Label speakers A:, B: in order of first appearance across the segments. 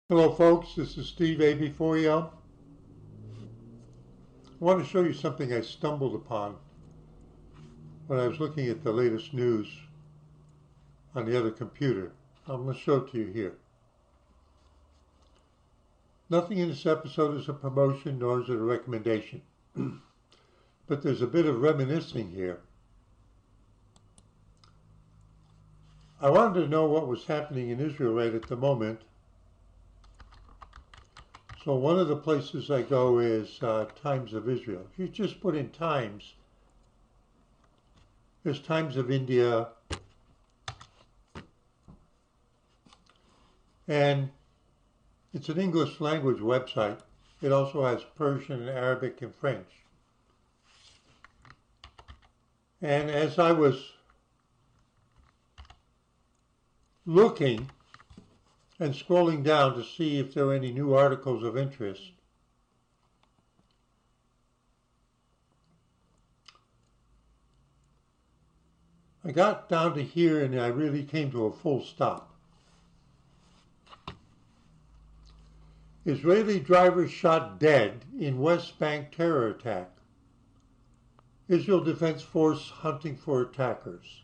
A: Hello folks, this is Steve A. for you. I want to show you something I stumbled upon when I was looking at the latest news on the other computer. I'm going to show it to you here. Nothing in this episode is a promotion nor is it a recommendation. But there's a bit of reminiscing here. I wanted to know what was happening in Israel right at the moment. So one of the places I go is Times of Israel. If you just put in Times, there's Times of India, and it's an English language website. It also has Persian and Arabic and French. And as I was looking and scrolling down to see if there were any new articles of interest, I got down to here and I really came to a full stop. Israeli driver shot dead in West Bank terror attack. Israel Defense Force hunting for attackers.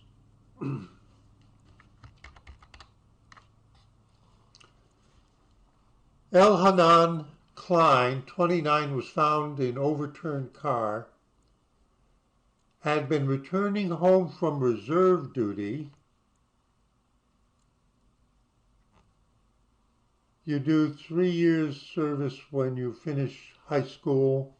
A: Elhanan Klein, 29, was found in overturned car, had been returning home from reserve duty. You do 3 years service when you finish high school.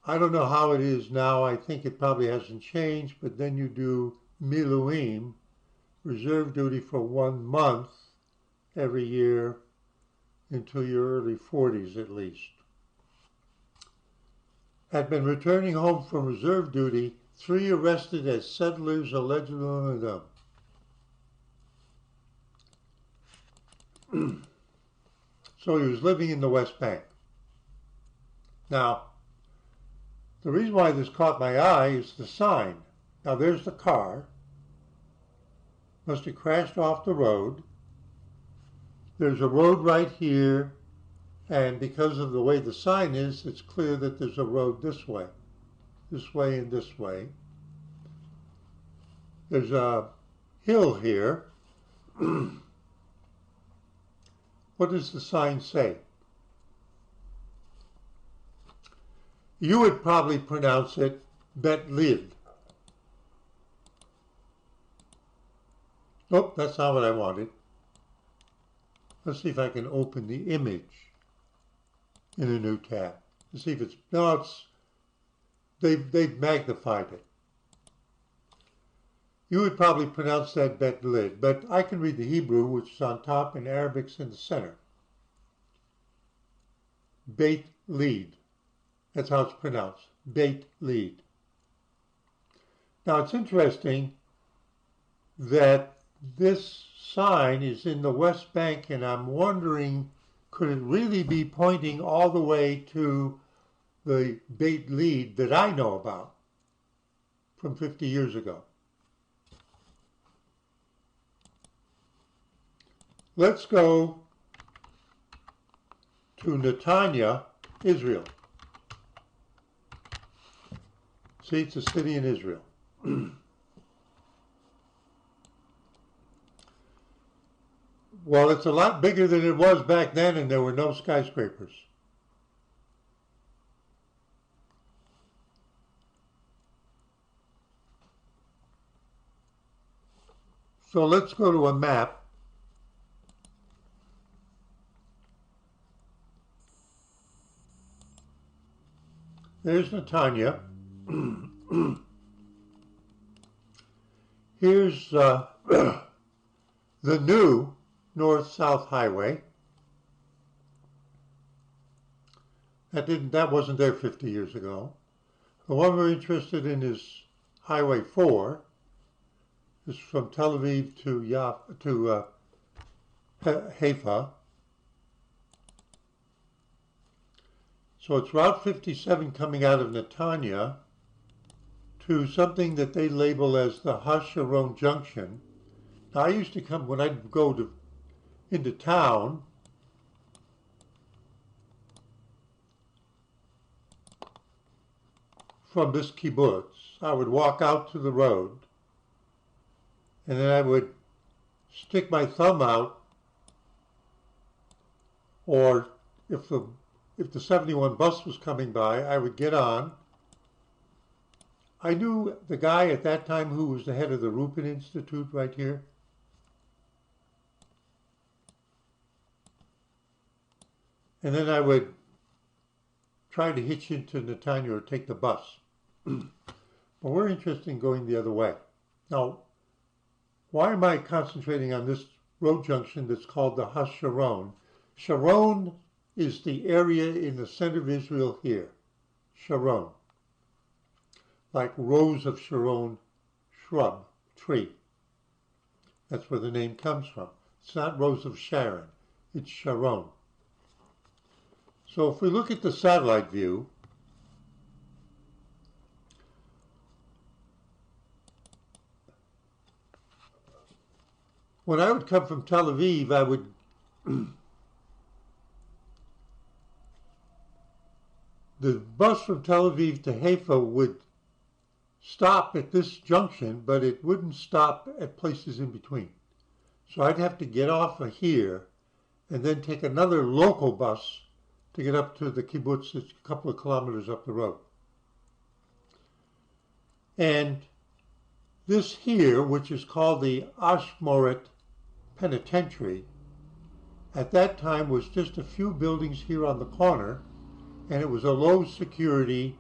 A: I don't know how it is now. I think it probably hasn't changed, but then you do miluim, reserve duty for 1 month every year until your early 40s at least. Had been returning home from reserve duty, 3 arrested as settlers allegedly. So he was living in the West Bank. Now, the reason why this caught my eye is the sign. Now there's the car. Must have crashed off the road. There's a road right here, and because of the way the sign is, it's clear that there's a road this way and this way. There's a hill here. What does the sign say? You would probably pronounce it Beit Lid. Nope, that's not what I wanted. Let's see if I can open the image in a new tab. Let's see if it's, no, it's, they've magnified it. You would probably pronounce that Beit Lid, but I can read the Hebrew, which is on top and Arabic's in the center. Beit Lid. That's how it's pronounced. Beit Lid. Now it's interesting that this sign is in the West Bank, and I'm wondering, could it really be pointing all the way to the Beit Lid that I know about from 50 years ago? Let's go to Netanya, Israel. See, it's a city in Israel. Well, it's a lot bigger than it was back then, and there were no skyscrapers. So let's go to a map. There's Netanya. Here's the new north-south highway. That wasn't there 50 years ago. The one we're interested in is Highway 4. It's from Tel Aviv to Haifa. So it's Route 57 coming out of Netanya to something that they label as the Hasharon Junction. Now I used to come, when I'd go into town, from this kibbutz, I would walk out to the road, and then I would stick my thumb out, or if the 71 bus was coming by, I would get on. I knew the guy at that time who was the head of the Rupin Institute right here. And then I would try to hitch into Netanya or take the bus. But we're interested in going the other way. Now, why am I concentrating on this road junction that's called the HaSharon? Sharon is the area in the center of Israel here. Sharon. Like Rose of Sharon shrub, tree. That's where the name comes from. It's not Rose of Sharon, it's Sharon. So if we look at the satellite view, when I would come from Tel Aviv, I would the bus from Tel Aviv to Haifa would stop at this junction, but it wouldn't stop at places in between. So I'd have to get off of here and then take another local bus to get up to the kibbutz that's a couple of kilometers up the road. And this here, which is called the Ashmoret Penitentiary, at that time was just a few buildings here on the corner, and it was a low security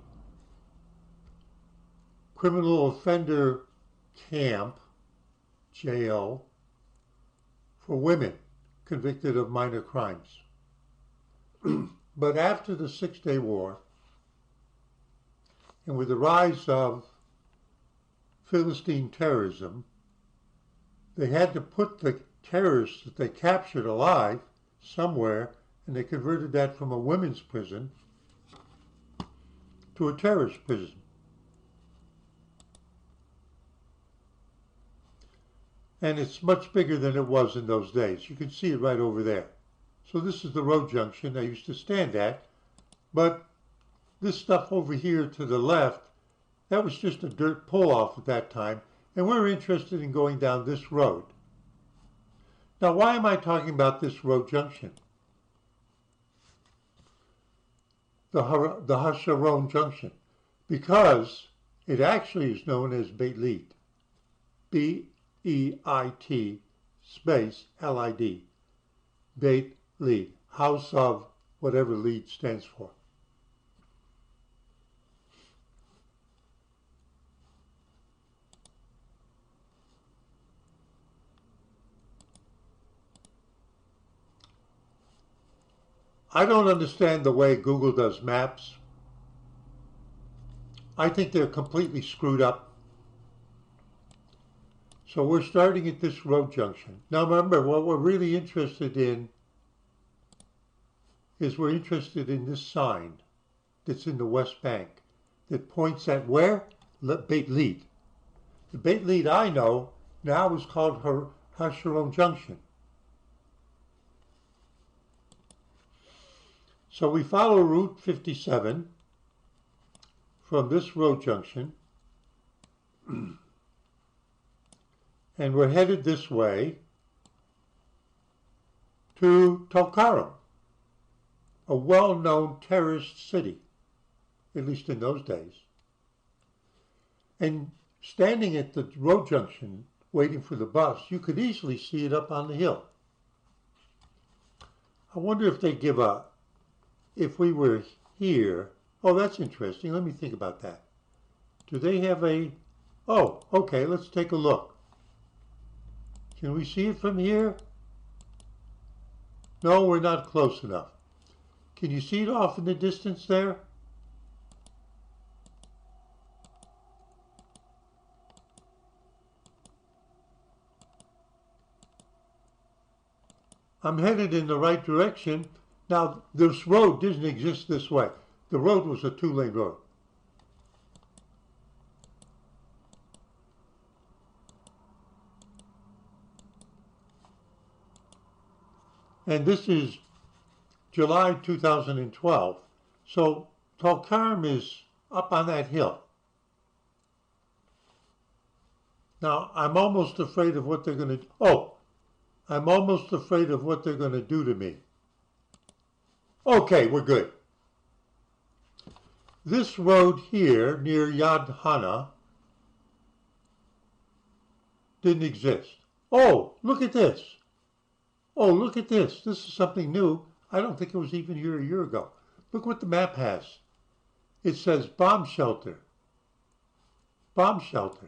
A: criminal offender camp, jail, for women convicted of minor crimes. But after the Six-Day War, and with the rise of Philistine terrorism, they had to put the terrorists that they captured alive somewhere, and they converted that from a women's prison to a terrorist prison. And it's much bigger than it was in those days. You can see it right over there. So this is the road junction I used to stand at, but this stuff over here to the left, that was just a dirt pull-off at that time, and we're interested in going down this road. Now, why am I talking about this road junction? The HaSharon junction, because it actually is known as Beit Lid. B-E-I-T space L-I-D. Beit Lid, house of whatever Lid stands for. I don't understand the way Google does maps. I think they're completely screwed up. So we're starting at this road junction. Now remember, what we're really interested in is we're interested in this sign that's in the West Bank that points at where? Beit Lid. The Beit Lid I know now is called HaSharon Junction. So we follow Route 57 from this road junction, and we're headed this way to Tulkarem, a well-known terrorist city, at least in those days. And standing at the road junction, waiting for the bus, you could easily see it up on the hill. I wonder if they give a, if we were here, oh, that's interesting. Let me think about that. Do they have a, oh, okay, let's take a look. Can we see it from here? No, we're not close enough. Can you see it off in the distance there? I'm headed in the right direction. Now, this road didn't exist this way. The road was a two-lane road. And this is July 2012. So Tulkarem is up on that hill. Now, I'm almost afraid of what they're going to... Oh, I'm almost afraid of what they're going to do to me. Okay, we're good. This road here near Yad Hana didn't exist. Oh, look at this. Oh, look at this. This is something new. I don't think it was even here a year ago. Look what the map has. It says bomb shelter. Bomb shelter.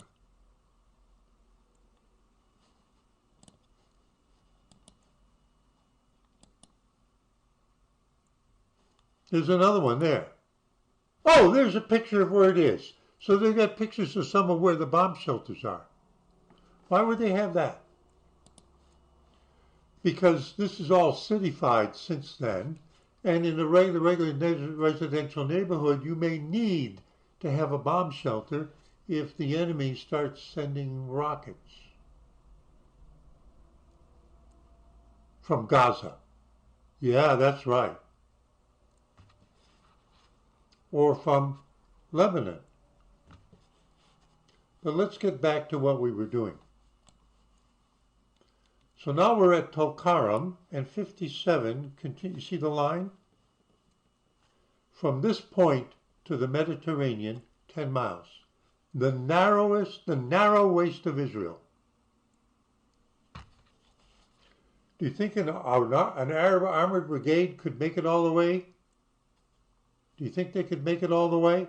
A: There's another one there. Oh, there's a picture of where it is. So they've got pictures of some of where the bomb shelters are. Why would they have that? Because this is all cityfied since then, and in a regular residential neighborhood, you may need to have a bomb shelter if the enemy starts sending rockets from Gaza. Yeah, that's right. Or from Lebanon. But let's get back to what we were doing. So now we're at Tulkarm, and 57, you see the line? From this point to the Mediterranean, 10 miles. The narrow waist of Israel. Do you think an Arab armored brigade could make it all the way? Do you think they could make it all the way?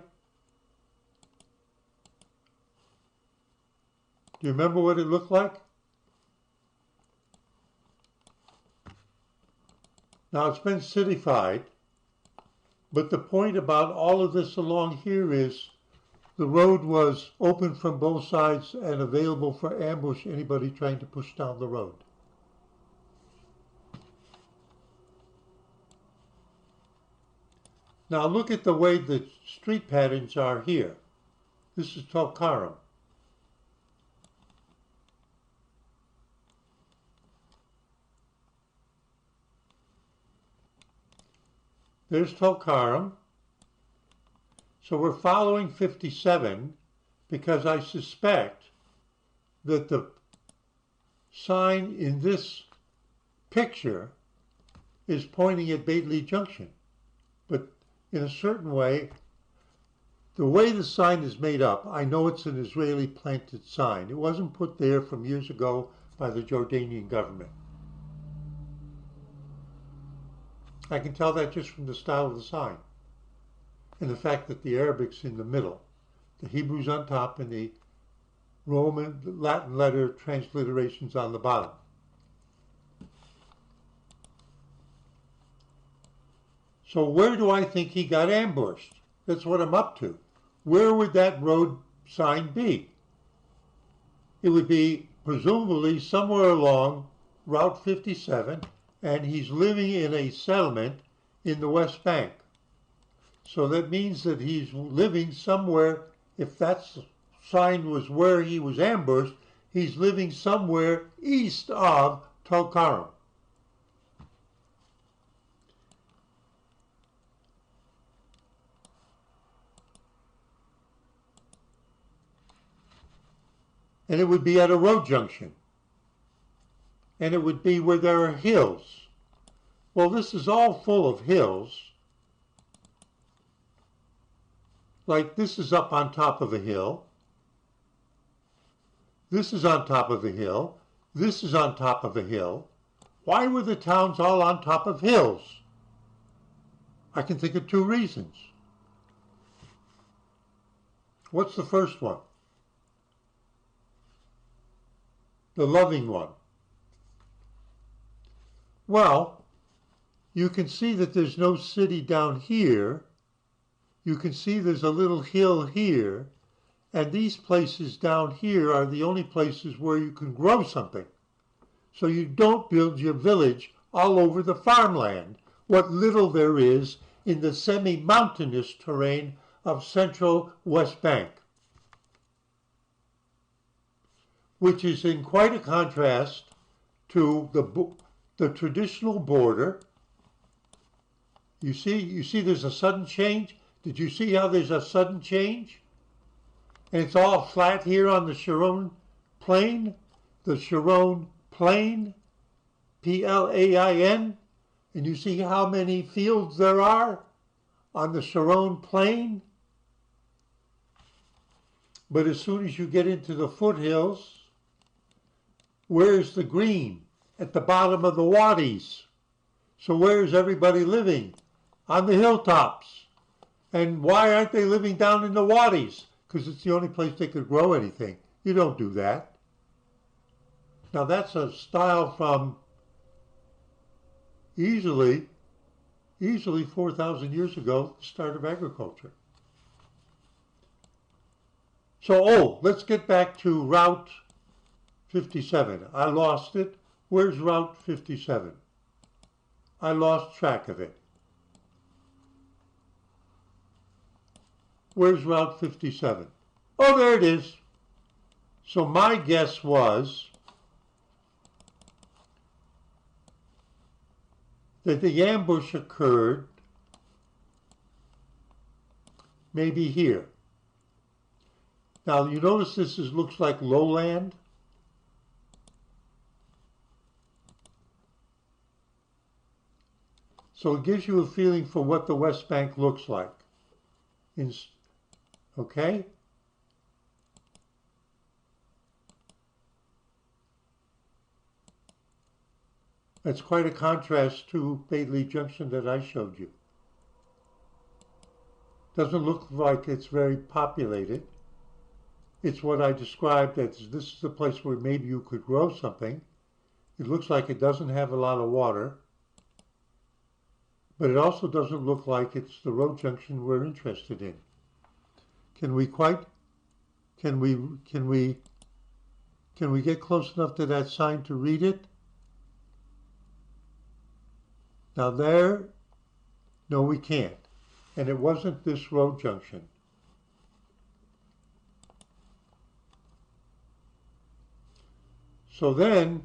A: Do you remember what it looked like? Now it's been cityfied, but the point about all of this along here is the road was open from both sides and available for ambush anybody trying to push down the road. Now look at the way the street patterns are here. This is Tulkarm. There's Tulkarm. So we're following 57 because I suspect that the sign in this picture is pointing at Beit Lid junction. But in a certain way, the way the sign is made up, I know it's an Israeli planted sign. It wasn't put there from years ago by the Jordanian government. I can tell that just from the style of the sign and the fact that the Arabic's in the middle, the Hebrew's on top, and the Roman Latin letter transliterations on the bottom. So where do I think he got ambushed? That's what I'm up to. Where would that road sign be? It would be presumably somewhere along Route 57, and he's living in a settlement in the West Bank. So that means that he's living somewhere, if that sign was where he was ambushed, he's living somewhere east of Tulkarm. And it would be at a road junction. And it would be where there are hills. Well, this is all full of hills. Like this is up on top of a hill. This is on top of a hill. This is on top of a hill. Why were the towns all on top of hills? I can think of two reasons. What's the first one? The loving one. Well, you can see that there's no city down here. You can see there's a little hill here, and these places down here are the only places where you can grow something. So you don't build your village all over the farmland, what little there is in the semi-mountainous terrain of central West Bank, which is in quite a contrast to the traditional border. You see there's a sudden change? Did you see how there's a sudden change? And it's all flat here on the Sharon plain, the Sharon Plain, Plain, and you see how many fields there are on the Sharon Plain? But as soon as you get into the foothills, where's the green? At the bottom of the wadis. So where's everybody living? On the hilltops. And why aren't they living down in the wadis? Because it's the only place they could grow anything. You don't do that. Now that's a style from easily 4,000 years ago, the start of agriculture. So, let's get back to Route 57. I lost it. Where's Route 57? I lost track of it. Where's Route 57? Oh, there it is. So my guess was that the ambush occurred maybe here. Now you notice this looks like lowland. So it gives you a feeling for what the West Bank looks like. Okay? That's quite a contrast to Beit Lid Junction that I showed you. Doesn't look like it's very populated. It's what I described as this is the place where maybe you could grow something. It looks like it doesn't have a lot of water, but it also doesn't look like it's the road junction we're interested in. Can we get close enough to that sign to read it? Now there, no we can't. And it wasn't this road junction. So then,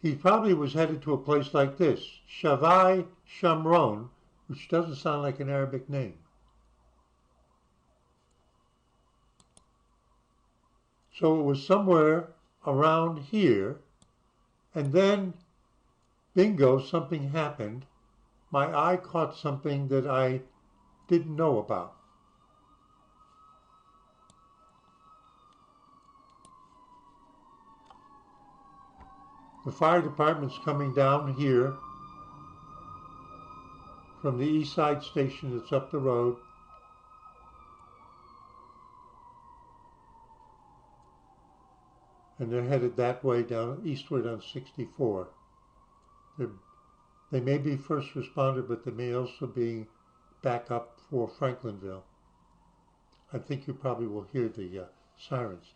A: he probably was headed to a place like this, Shavai Shamron, which doesn't sound like an Arabic name. So it was somewhere around here, and then, bingo, something happened. My eye caught something that I didn't know about. The fire department's coming down here from the east side station that's up the road. And they're headed that way down eastward on 64. They may be first responder, but they may also be backup for Franklinville. I think you probably will hear the sirens.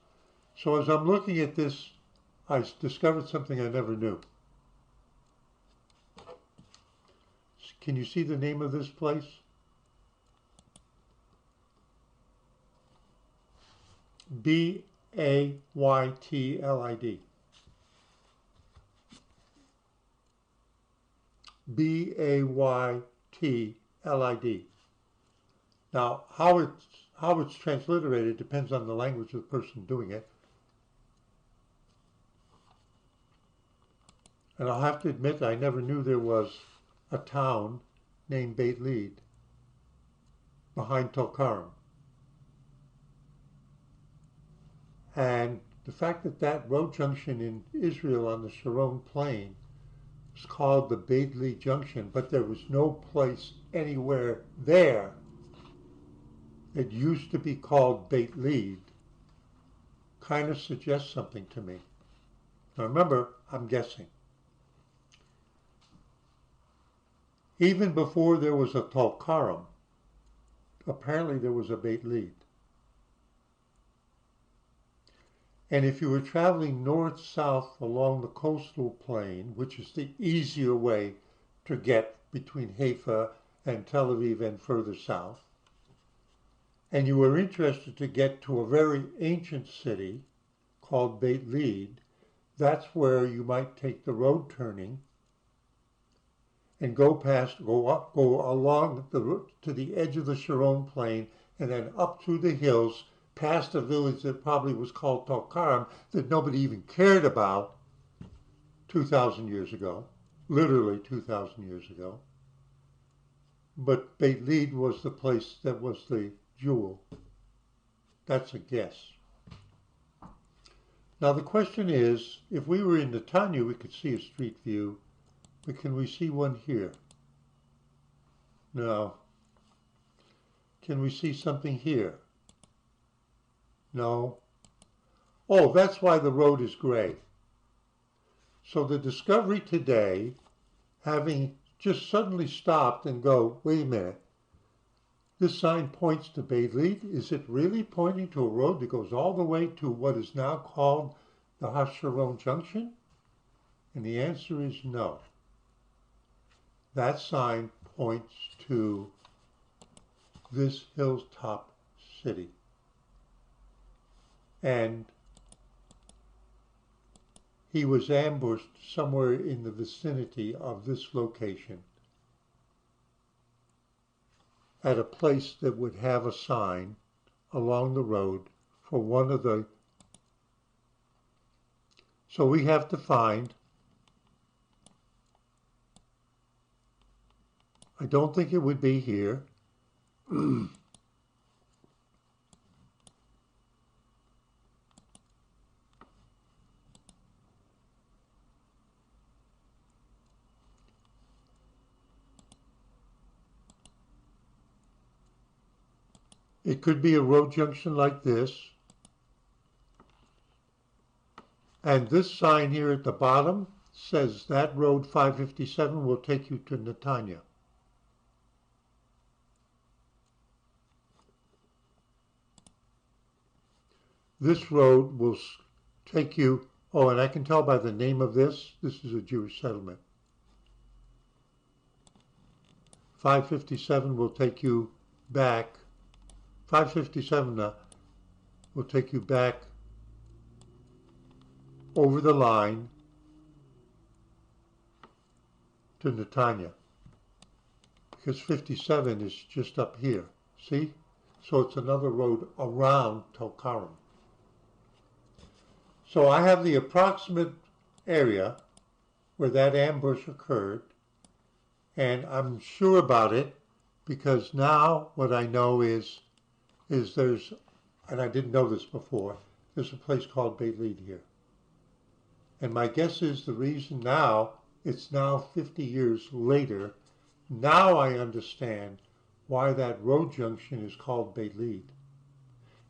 A: So as I'm looking at this, I discovered something I never knew. Can you see the name of this place? Bayt Lid. Bayt Lid. Now, how it's transliterated depends on the language of the person doing it. And I'll have to admit, I never knew there was a town named Beit Lid behind Tulkarm. And the fact that that road junction in Israel on the Sharon Plain was called the Beit Lid Junction, but there was no place anywhere there that used to be called Beit Lid, kind of suggests something to me. Now remember, I'm guessing. Even before there was a Tulkarm, apparently there was a Beit Lid. And if you were traveling north-south along the coastal plain, which is the easier way to get between Haifa and Tel Aviv and further south, and you were interested to get to a very ancient city called Beit Lid, that's where you might take the road turning and go along to the edge of the Sharon Plain and then up through the hills, past a village that probably was called Tulkarm that nobody even cared about 2,000 years ago, literally 2,000 years ago. But Beit Lid was the place that was the jewel. That's a guess. Now the question is, if we were in Netanya, we could see a street view, but can we see one here? No. Can we see something here? No. Oh, that's why the road is gray. So the discovery today, having just suddenly stopped and go, wait a minute, this sign points to Beit Lid. Is it really pointing to a road that goes all the way to what is now called the Hasharon Junction? And the answer is no. That sign points to this hilltop city. And he was ambushed somewhere in the vicinity of this location at a place that would have a sign along the road for one of the... So we have to find... I don't think it would be here. It could be a road junction like this. And this sign here at the bottom says that road 557 will take you to Netanya. This road will take you, oh, and I can tell by the name of this is a Jewish settlement. 557 will take you back. 557 will take you back over the line to Netanya, because 57 is just up here, see? So it's another road around Tulkarm. So I have the approximate area where that ambush occurred, and I'm sure about it because now what I know is there's, and I didn't know this before, there's a place called Beit Lid here. And my guess is the reason now, it's now 50 years later, now I understand why that road junction is called Beit Lid.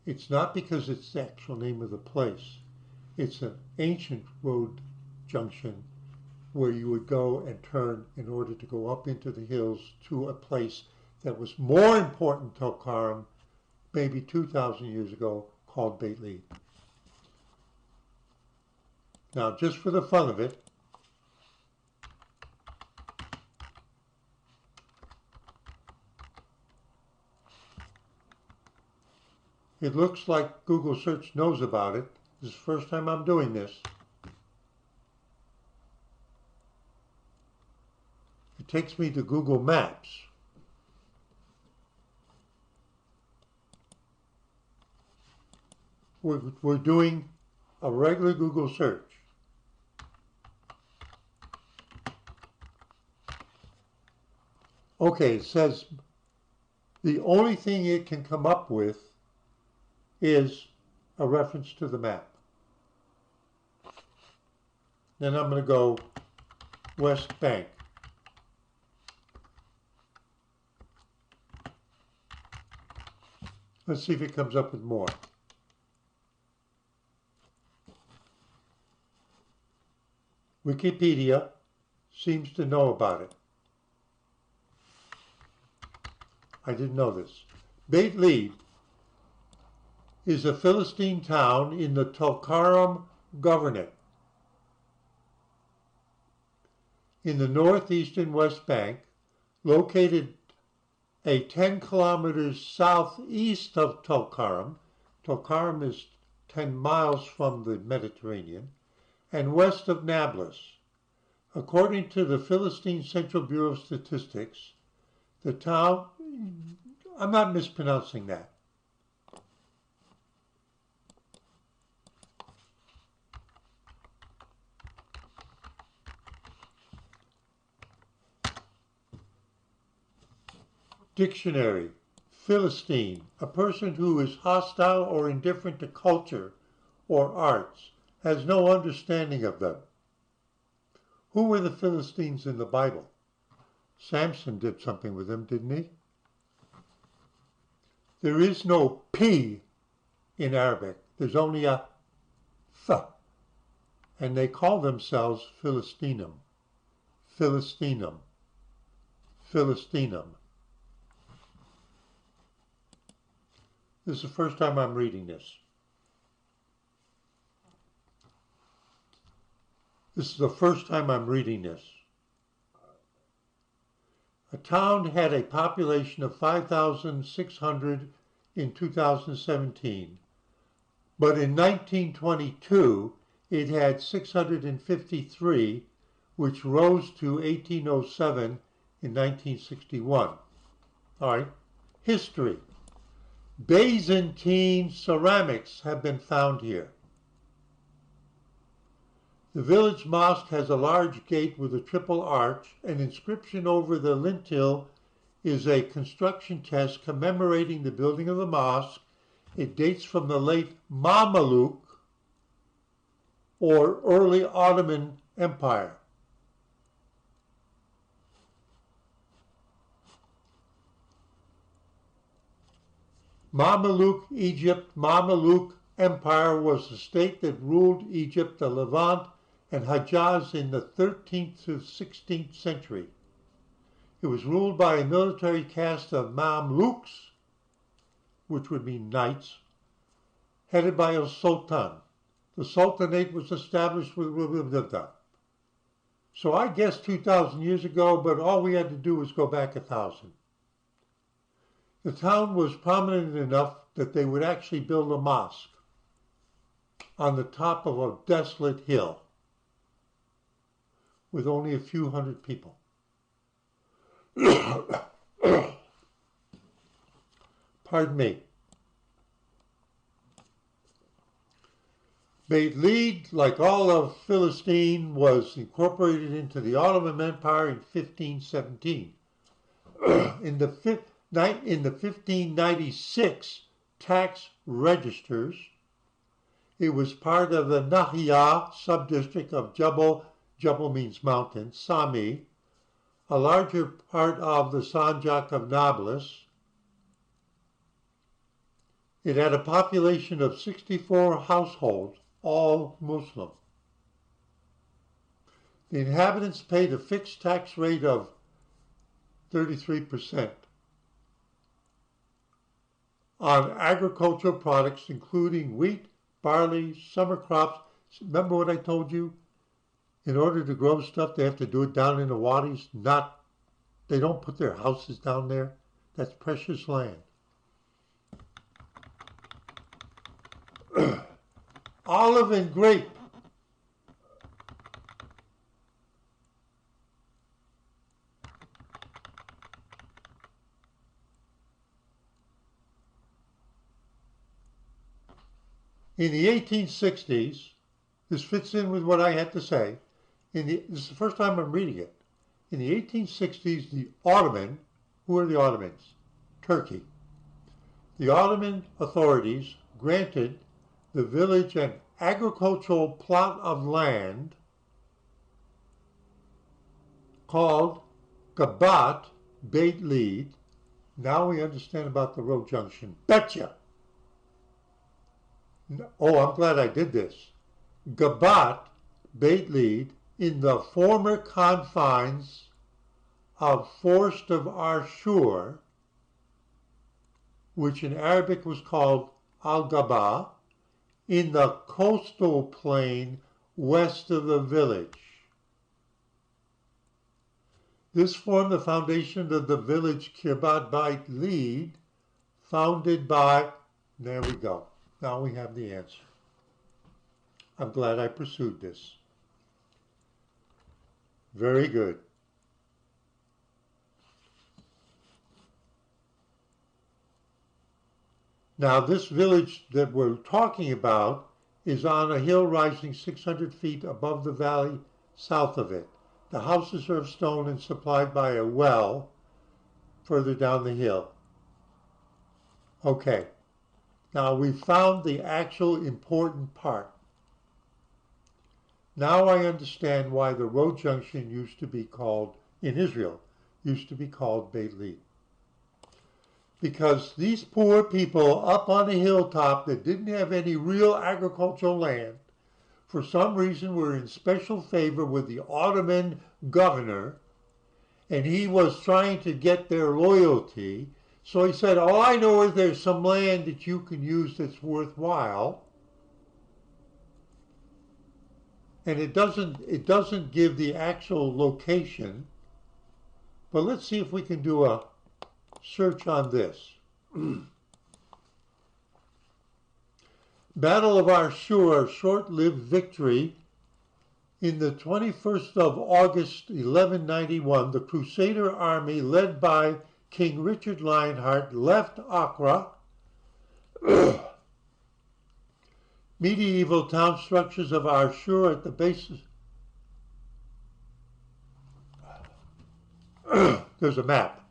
A: It's not because it's the actual name of the place. It's an ancient road junction where you would go and turn in order to go up into the hills to a place that was more important to Tulkarm maybe 2,000 years ago, called Beit Lid. Now, just for the fun of it, it looks like Google search knows about it. This is the first time I'm doing this. It takes me to Google Maps. We're doing a regular Google search. Okay, it says the only thing it can come up with is a reference to the map. Then I'm going to go West Bank. Let's see if it comes up with more. Wikipedia seems to know about it. I didn't know this. Beit Lid is a Philistine town in the Tulkarm Governorate in the northeastern West Bank, located a 10 kilometers southeast of Tulkarm. Tulkarm is 10 miles from the Mediterranean, and west of Nablus. According to the Philistine Central Bureau of Statistics, the town, I'm not mispronouncing that, Dictionary. Philistine, a person who is hostile or indifferent to culture or arts, has no understanding of them. Who were the Philistines in the Bible? Samson did something with them, didn't he? There is no P in Arabic. There's only a Th. And they call themselves Philistinum. Philistinum. Philistinum. This is the first time I'm reading this. This is the first time I'm reading this. A town had a population of 5,600 in 2017, but in 1922 it had 653, which rose to 1,807 in 1961. All right, history. Byzantine ceramics have been found here. The village mosque has a large gate with a triple arch. An inscription over the lintel is a construction test commemorating the building of the mosque. It dates from the late Mamluk or early Ottoman Empire. Mamluk Egypt. Mamluk Empire was the state that ruled Egypt, the Levant, and Hejaz in the 13th to 16th century. It was ruled by a military caste of Mamluks, which would mean knights, headed by a sultan. The sultanate was established with So I guess 2,000 years ago, but all we had to do was go back 1,000. The town was prominent enough that they would actually build a mosque on the top of a desolate hill with only a few hundred people. Pardon me. Beit Lid, like all of Philistine, was incorporated into the Ottoman Empire in 1517. In the 1596 tax registers, it was part of the Nahia subdistrict of Jebel means mountain, Sami, a larger part of the Sanjak of Nablus. It had a population of 64 households, all Muslim. The inhabitants paid a fixed tax rate of 33% on agricultural products, including wheat, barley, summer crops. Remember what I told you? In order to grow stuff, they have to do it down in the wadis. They don't put their houses down there. That's precious land. Olive and grape. In the 1860s, this fits in with what I had to say. This is the first time I'm reading it. In the 1860s, the Ottoman, who are the Ottomans? Turkey. The Ottoman authorities granted the village an agricultural plot of land called Gabat Beit Lid. Now we understand about the road junction. Betcha! Oh, I'm glad I did this. Gabat Beit Lid in the former confines of Forest of Ashur, which in Arabic was called Al-Gaba, in the coastal plain west of the village. This formed the foundation of the village Gabat Beit Lid, founded by, there we go. Now we have the answer. I'm glad I pursued this. Very good. Now this village that we're talking about is on a hill rising 600 feet above the valley south of it. The houses are of stone and supplied by a well. further down the hill. Okay, now we found the actual important part. Now I understand why the road junction used to be called, in Israel, used to be called Beit Lid. Because these poor people up on a hilltop that didn't have any real agricultural land, for some reason were in special favor with the Ottoman governor, and he was trying to get their loyalty. So he said, all I know is there's some land that you can use that's worthwhile. And it doesn't give the actual location. But let's see if we can do a search on this. Battle of Ashur, a short-lived victory. In the 21st of August, 1191, the Crusader army led by King Richard Lionheart left Accra. Medieval town structures of Ashur at the bases. There's a map.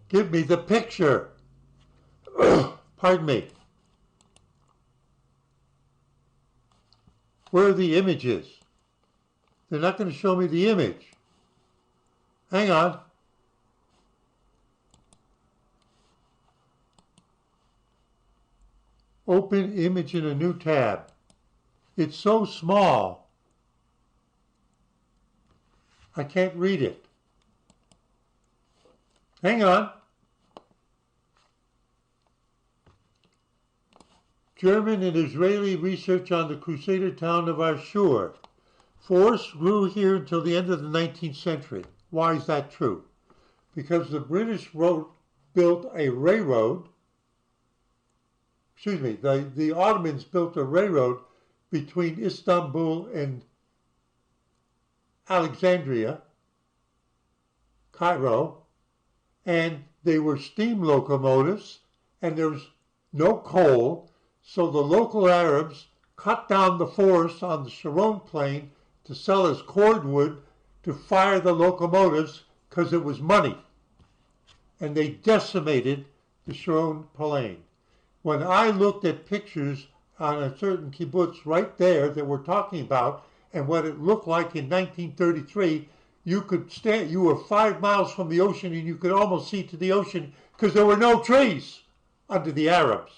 A: Give me the picture. Pardon me. Where are the images? They're not going to show me the image. Hang on. Open image in a new tab. It's so small. I can't read it. Hang on. German and Israeli research on the Crusader town of Ashur. Force grew here until the end of the 19th century. Why is that true? Because the British built a railroad. Excuse me, the Ottomans built a railroad between Istanbul and Alexandria, Cairo, and they were steam locomotives, and there was no coal. So the local Arabs cut down the forest on the Sharon plain to sell as cordwood to fire the locomotives because it was money. And they decimated the Sharon plain. When I looked at pictures on a certain kibbutz right there that we're talking about and what it looked like in 1933, you were 5 miles from the ocean and you could almost see to the ocean because there were no trees under the Arabs,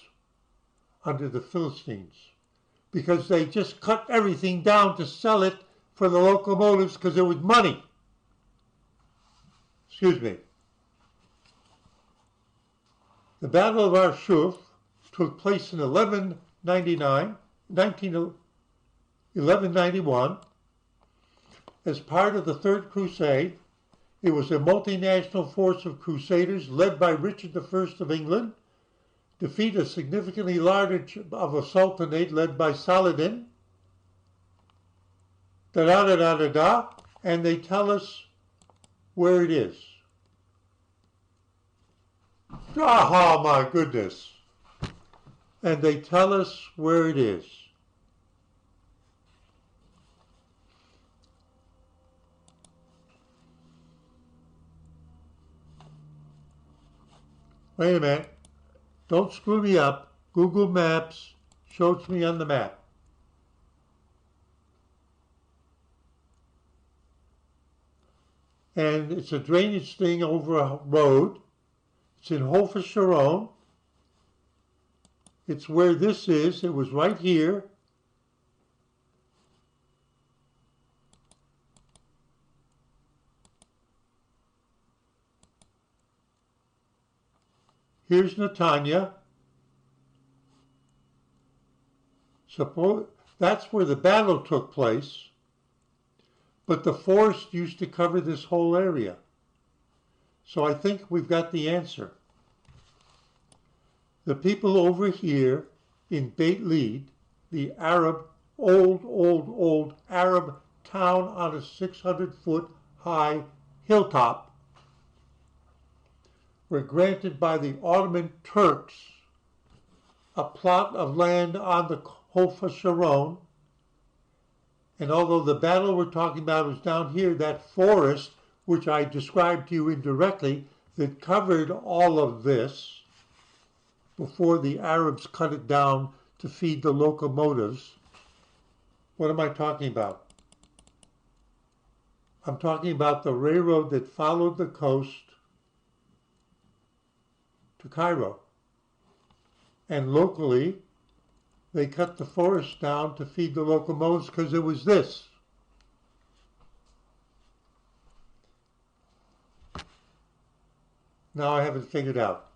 A: under the Philistines, because they just cut everything down to sell it for the locomotives because there was money. Excuse me. The Battle of Ashur took place in 1191 as part of the Third Crusade. It was a multinational force of crusaders led by Richard I of England, defeat a significantly larger of a sultanate led by Saladin, and they tell us where it is. Oh my goodness. And they tell us where it is. Wait a minute. Don't screw me up. Google Maps shows me on the map. And it's a drainage thing over a road. It's in Hofa Sharon. It's where this is. It was right here. Here's Netanya. Suppose that's where the battle took place, but the forest used to cover this whole area. So I think we've got the answer. The people over here in Beit Lid, the Arab, old Arab town on a 600-foot high hilltop, were granted by the Ottoman Turks a plot of land on the Hofa Sharon And although the battle we're talking about was down here, that forest, which I described to you indirectly, that covered all of this before the Arabs cut it down to feed the locomotives, what am I talking about? I'm talking about the railroad that followed the coast to Cairo. And locally, they cut the forest down to feed the locomotives because it was this. Now I have it figured out.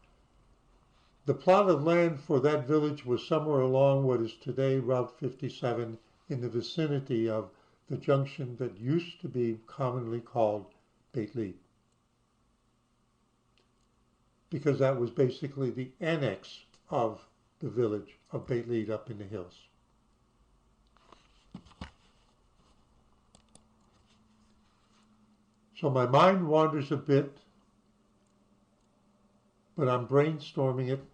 A: The plot of land for that village was somewhere along what is today Route 57 in the vicinity of the junction that used to be commonly called Beit Lid, because that was basically the annex of the village of Beit Lid up in the hills. So my mind wanders a bit, but I'm brainstorming it,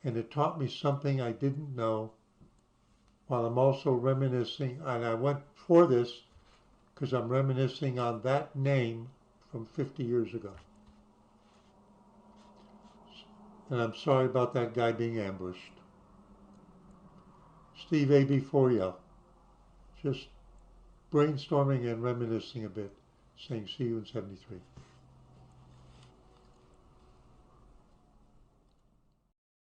A: and it taught me something I didn't know, while I'm also reminiscing, and I went for this because I'm reminiscing on that name from 50 years ago. And I'm sorry about that guy being ambushed. Steve AB4, just brainstorming and reminiscing a bit, saying see you in 73.